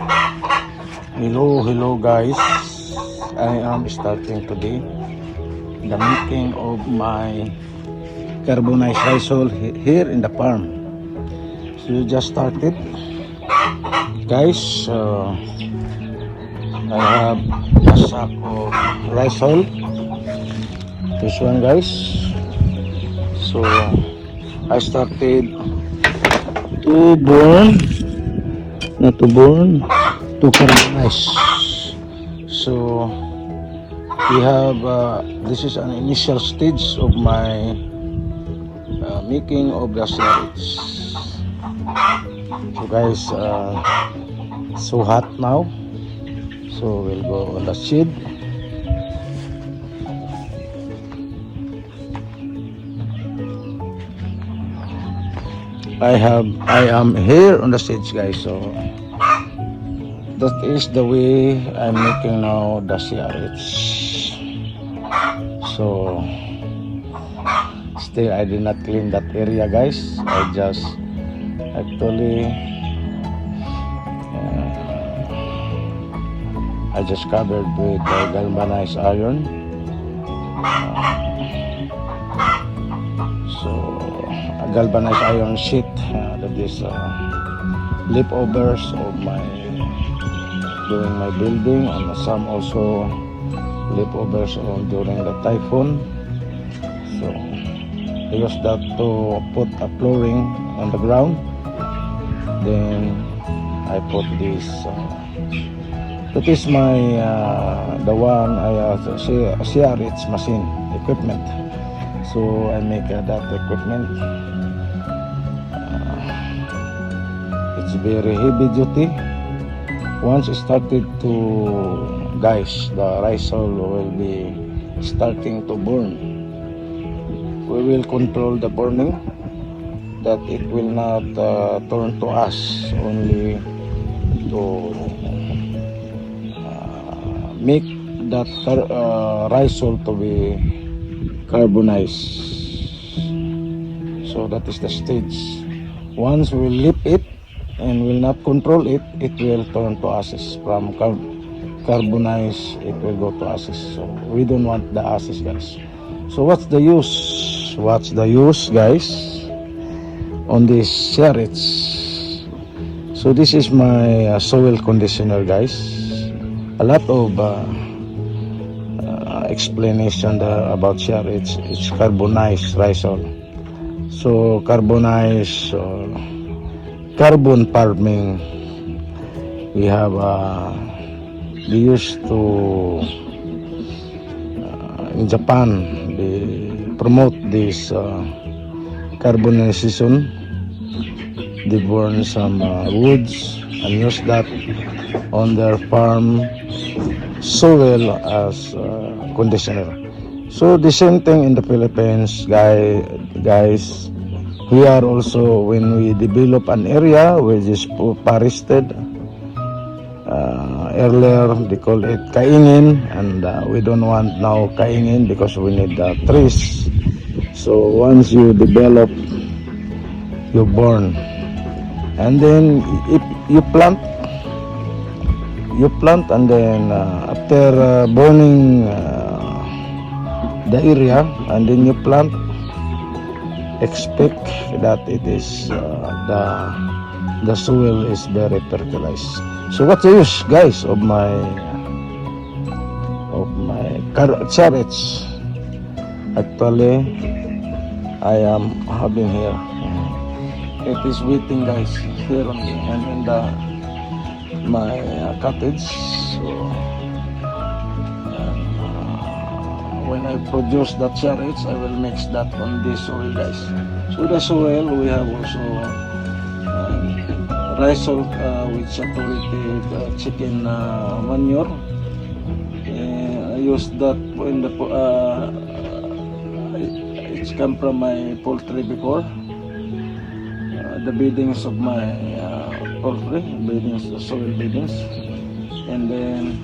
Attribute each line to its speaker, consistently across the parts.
Speaker 1: Hello guys. I am starting today the making of my carbonized rice hull here in the farm. So you just started, guys. I have a sack of rice hull. This one, guys. So I started to burn, not to burn, to carbonize. So we have this is an initial stage of my making of the sandwich. So guys, it's so hot now, so we'll go on the shed. I am here on the stage, guys. So that is the way I'm making now the CRH. So still I did not clean that area, guys. I just actually I just covered with galvanized iron. So a galvanized iron sheet that is leftovers of my during my building, and some also leftovers during the typhoon. So I use that to put a flooring on the ground. Then I put this. That is my the one I CRH machine equipment. So I make that equipment. It's very heavy duty. Once it started to, guys, the rice hull will be starting to burn. We will control the burning, that it will not turn to ash, only to make that rice hull to be carbonized. So that is the stage. Once we lift it and will not control it, it will turn to ashes. From carbonized, it will go to ashes. So we don't want the ashes, guys. So what's the use? What's the use, guys, on this CRH? So this is my soil conditioner, guys. A lot of explanation about CRH. It's carbonized rice hull. So carbonized carbon farming, we have we used to in Japan they promote this carbonization. They burn some woods and use that on their farm soil as conditioner. So the same thing in the Philippines, guys. We are also, when we develop an area which is forested, earlier they call it kaingin, and we don't want now kaingin because we need trees. So once you develop, you burn, and then if you plant, and then after burning the area, and then you plant, expect that it is the soil is very fertilized. So what's the use, guys, of my CRH? Actually, I am having here. It is waiting, guys, here on the, and in my cottage. So when I produce that CRH, I will mix that on this soil, guys. So the soil, we have also rice hull with saturated chicken manure. I use that in the it's come from my poultry before. The beddings of my poultry, soil beddings, and then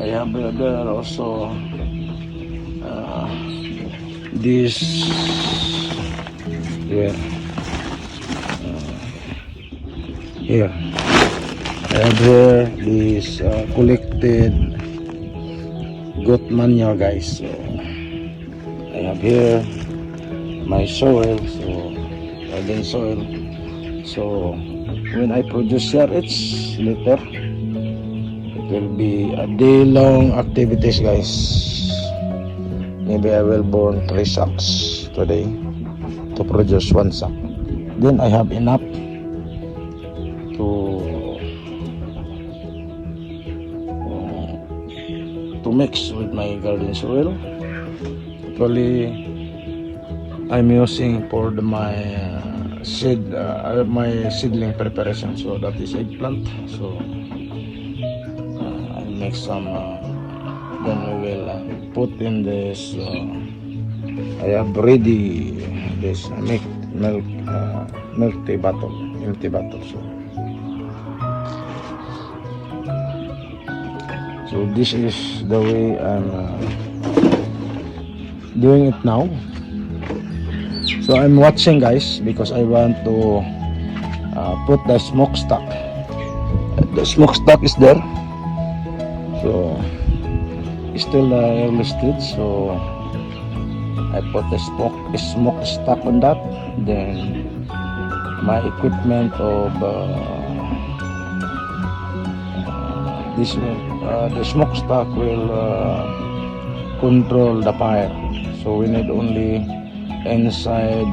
Speaker 1: I have there also this here I have here this collected goat manure, guys. So I have here my soil, so garden soil. So when I produce here, it's later. It will be a day-long activities, guys. Maybe I will burn 3 sacks today to produce 1 sack. Then I have enough to mix with my garden soil. Actually, I'm using for my seedling preparation. So that is eggplant. So I make some. Then we will put in this. I have ready this empty bottle. So this is the way I'm doing it now. So I'm watching, guys, because I want to put the smokestack. The smokestack is there. So it's still early stage. So I put the smokestack on that. Then my equipment of this the smokestack will control the fire. So we need only inside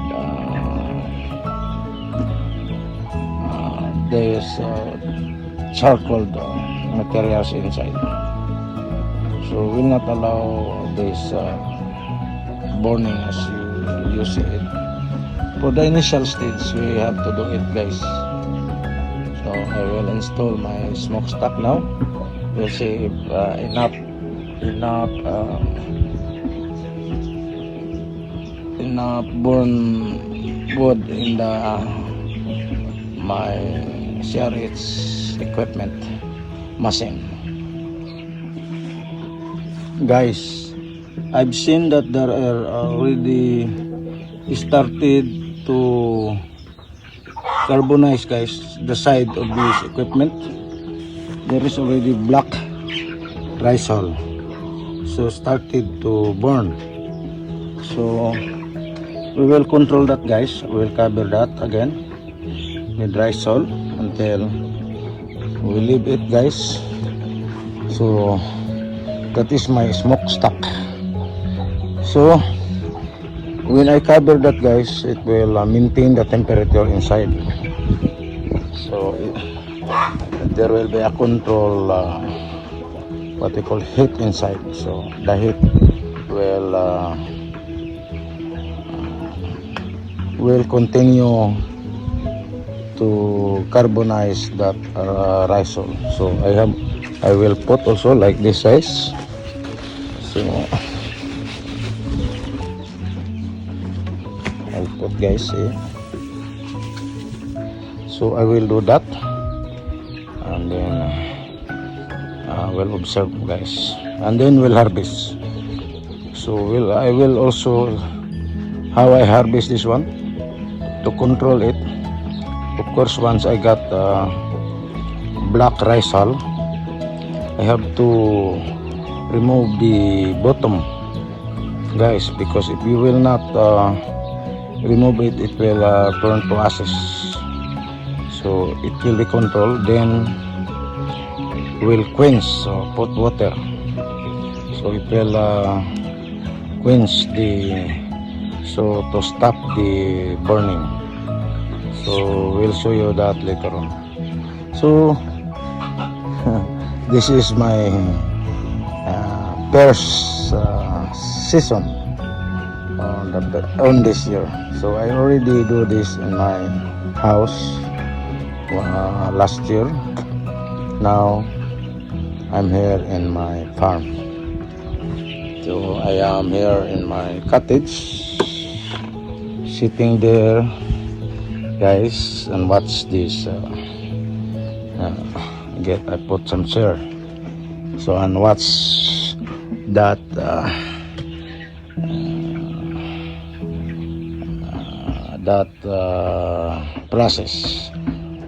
Speaker 1: this charcoal materials inside. So we will not allow this burning as you see it. For the initial stage, we have to do it, guys. So I will install my smokestack now. We'll see if enough burn wood in my CRH equipment machine. Guys, I've seen that there are already started to carbonize, guys, the side of this equipment. There is already black rice hull, so started to burn. So we will control that, guys. We will cover that again with rice hull until we leave it, guys. So that is my smokestack. So when I cover that, guys, it will maintain the temperature inside. So there will be a control what we call heat inside. So the heat will continue to carbonize that rice hull. So I will put also like this size. So I'll put, guys, here. So I will do that, and then we'll observe, guys, and then we'll harvest. So I will also how I harvest this one to control it. Of course, once I got black rice hull, I have to remove the bottom, guys, because if you will not remove it, it will turn to ashes. So it will be controlled. Then will quench, so put water, so it will quench so to stop the burning. So we'll show you that later on. So this is my first season on this year. So I already do this in my house last year. Now I'm here in my farm. So I am here in my cottage, sitting there, guys, and watch this. I put some chair, so and watch that process,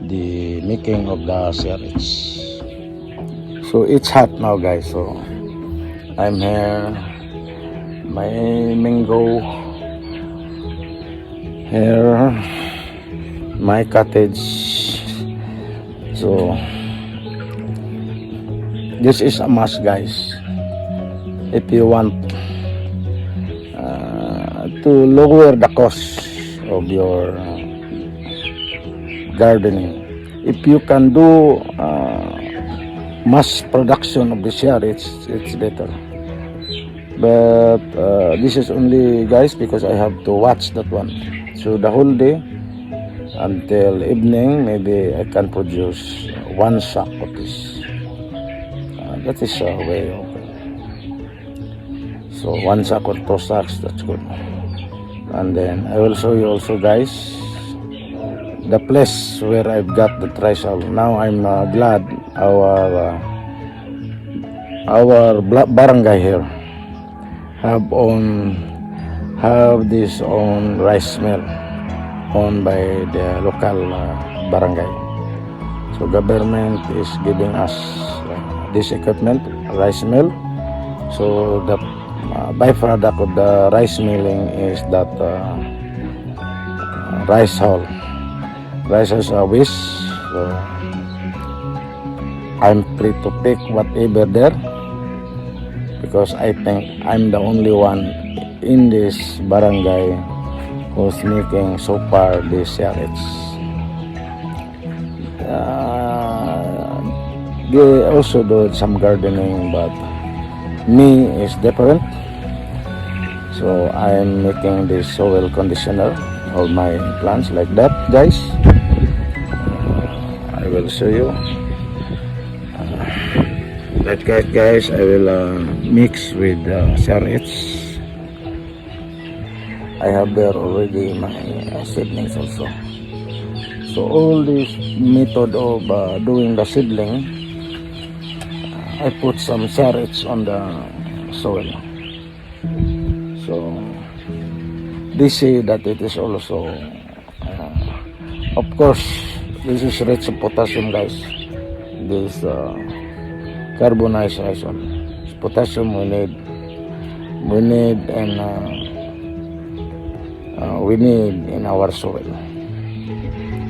Speaker 1: the making of the CRH. So it's hot now, guys. So I'm here. My mango here. My cottage. So this is a must, guys. If you want to lower the cost of your gardening, if you can do mass production of the share, it's better. But this is only, guys, because I have to watch that one. So the whole day until evening, maybe I can produce one sack of this. That is a way of. So one sack or 2 sacks, that's good. And then I will show you also, guys, the place where I've got the trisal. Now I'm glad our barangay here have this own rice mill owned by the local barangay. So government is giving us this equipment, rice mill. So the byproduct of the rice milling is that rice hull. Rice is a wish. So I'm free to pick whatever there, because I think I'm the only one in this barangay who's making so far this CRH. They also do some gardening, but me is different. So I'm making this soil conditioner, all my plants like that, guys. I will show you. Like that, guys, I will mix with CRH. I have there already my seedlings also. So all this method of doing the seedling, I put some CRH on the soil. So they say that it is also, of course, this is rich in potassium, guys. This carbonized rice oil. Potassium we need in our soil.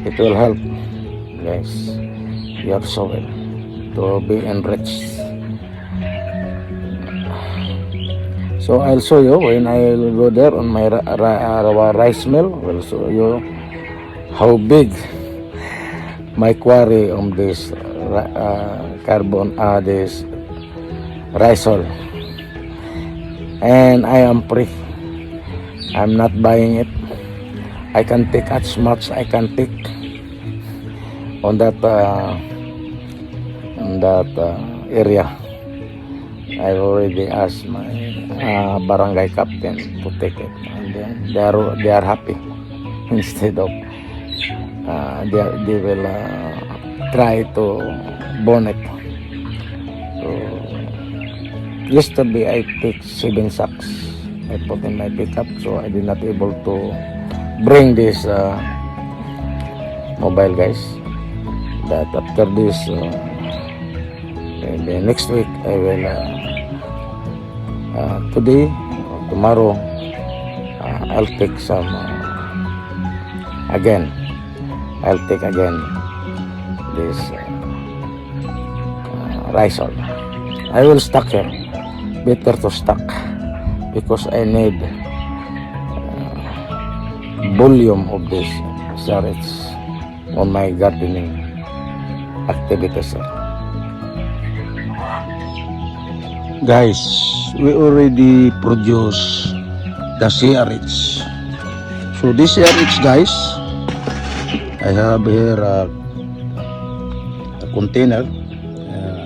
Speaker 1: It will help, guys, your soil to be enriched. So I'll show you when I'll go there on my rice mill. I'll show you how big my quarry on this this rice oil, and I am free. I'm not buying it. I can pick as much I can pick on that area. I already asked my barangay captain to take it, and then they are happy. Instead of they will try to burn it. So yesterday I picked 7 sacks. I put in my pickup, so I did not able to bring this mobile, guys. But after this, maybe next week I will. Today, or tomorrow, I'll take some again. I'll take again this rice oil. I will stock here. Better to stock, because I need volume of this CRH on my gardening activities. Guys, we already produce the CRH. So this CRH, guys, I have here a container,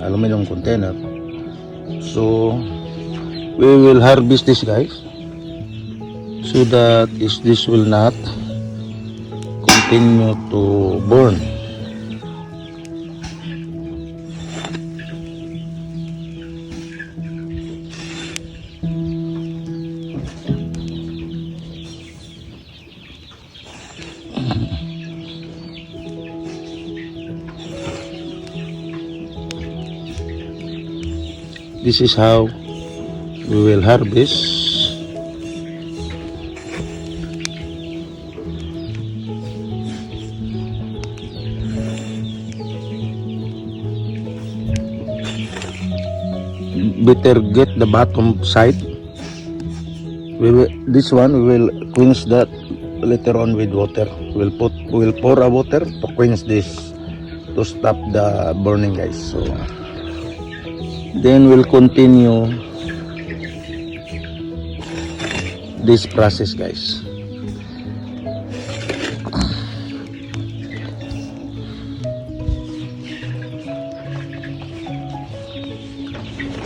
Speaker 1: aluminum container. So we will harvest this, guys, so that this will not continue to burn. this is how we will harvest. Better get the bottom side. This one we will quench that later on with water. We'll pour a water to quench this, to stop the burning, guys. So then we'll continue this process, guys.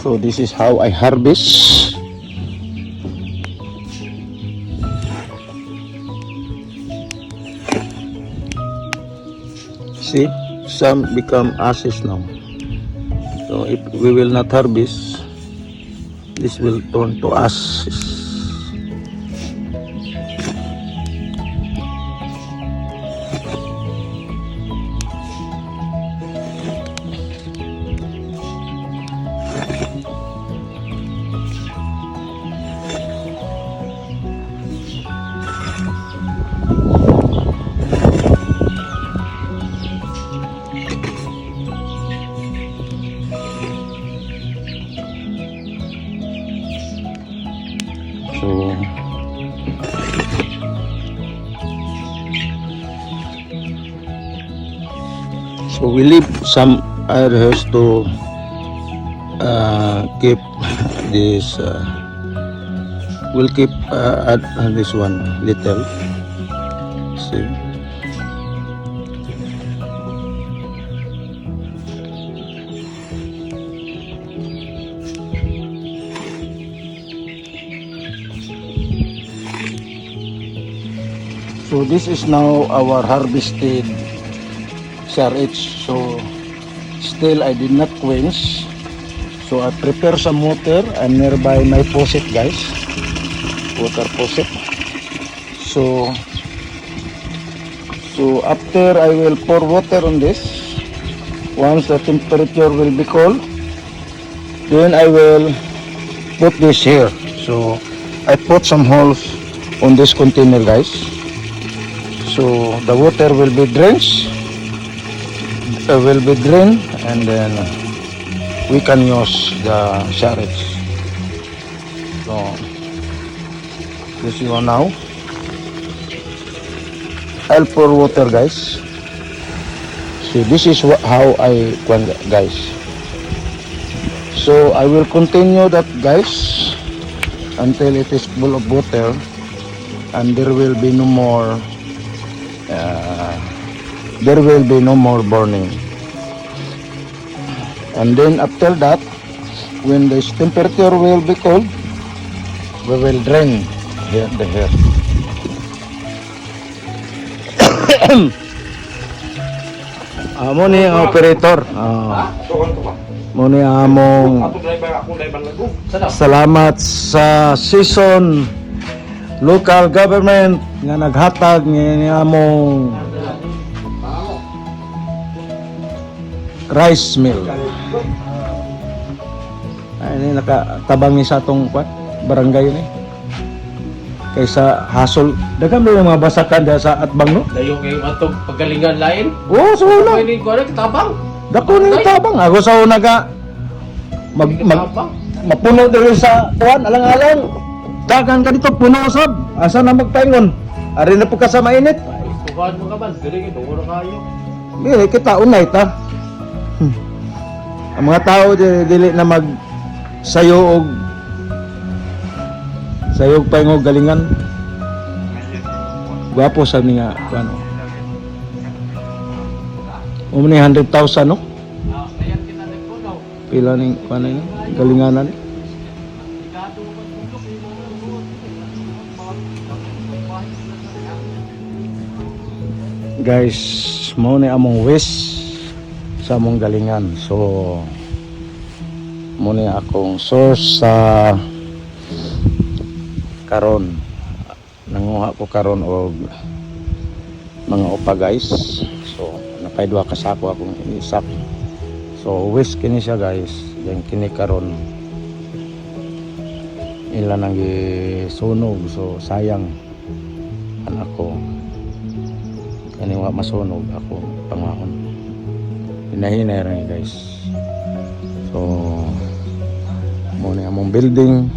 Speaker 1: So this is how I harvest. See, some become ashes now. So if we will not harvest, this will turn to ashes. So we leave some areas to keep this. We'll keep this one little. See. So this is now our harvested CRH. So still I did not quench. So I prepare some water and nearby my faucet, guys. Water faucet. So after I will pour water on this. Once the temperature will be cold, then I will put this here. So I put some holes on this container, guys. So the water will be drenched, and then we can use the CRH. So this is one now. I'll pour water, guys. See, this is how I guys. So I will continue that, guys, until it is full of water, and there will be no more. There will be no more burning. And then after that, when the temperature will be cold, we will drain the hair. Amo ni ang operator. Mo ni among salamat sa season local government nga naghatag ni among rice mill. Ay, ini nakatabang ni sa atong barangay ni. Kaysa hasol, daghang mo yung mga basakan dahil sa atbang, no?
Speaker 2: Dayo kay atong pagalingan lain.
Speaker 1: Oo, so una.
Speaker 2: Pwede ko na kitabang.
Speaker 1: Dako ni tabang. Ako sa una ka mapuno diri sa kuan alang-alang. Dagan ka dito puno sab. Asa na magpaingon? Ari na po ka sa mainit.
Speaker 2: Tuhan mo ka ba? Dili kay duro kayo.
Speaker 1: Dili kita unay ta. Ang mga tao dili na mag sayo og paingog galingan. Gwapo sa ni nga ano. Umni 100,000, no? Pila ning ano ni galinganan ni. Guys, mo ni among west sa among galingan. So mo ni akong source sa karon. Nanguha ko karon og mga upa, guys. So napay duha ka sako akong isak. So west kini siya, guys. Then kini karon ila nang sunog, so sayang anak ko kani wa masunog ako pangahon hinahinay ra guys. So mo ni among building,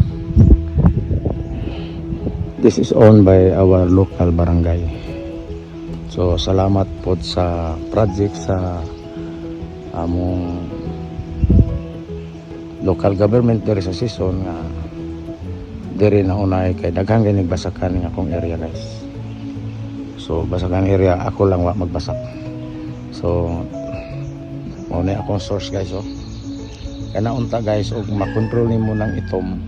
Speaker 1: this is owned by our local barangay. So salamat po sa project sa among local government diri sa season nga diri na unay kay daghang kay nagbasakan ng akong area guys. So basakan area ako lang wa magbasak. So mao ni akong source guys oh. Kana unta guys og makontrol nimo nang itom.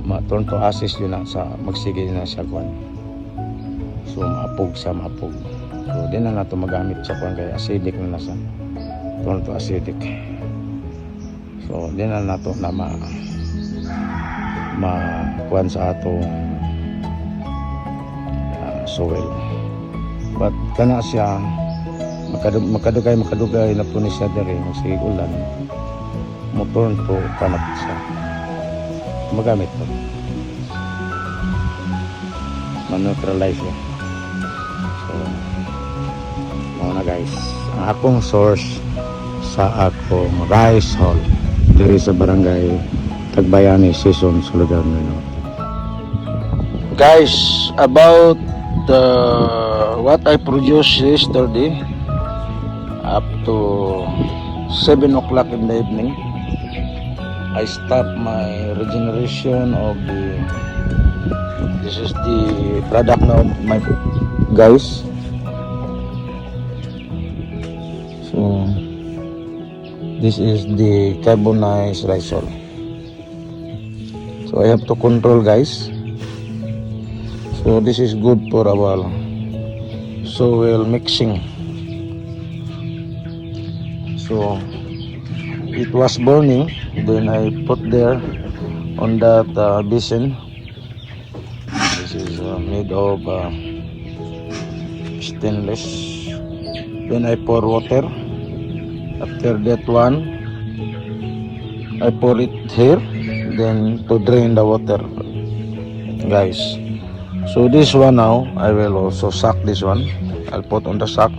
Speaker 1: Ma-turn to assist yun na sa magsige na siya kwan. So maapog sa maapog. So di na nato magamit sa kwan kay acidic na nasa. Turn to acidic. So di na nato na kuan sa atong soil. But kana siya makadugay na po ni siya diri sige ulan. Mo turn to kanat siya. Magamit to. Neutralize siya. So mao na guys. Ang akong source sa akong rice hall diri sa barangay Tagbayani, Season, Sulugan. Guys, about what I produced yesterday up to 7 o'clock in the evening, I stopped my regeneration of this is the product now my guys. So this is the carbonized rice oil. So I have to control guys. So this is good for our soil mixing. So it was burning, then I put there on that basin. This is made of stainless. Then I pour water. After that one, I pour it here, then to drain the water guys. So this one now I will also suck this one. I'll put on the sack,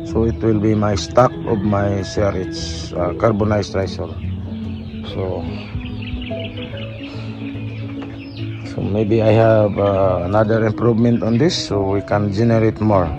Speaker 1: so it will be my stock of my CRH carbonized rice oil. So maybe I have another improvement on this, so we can generate more.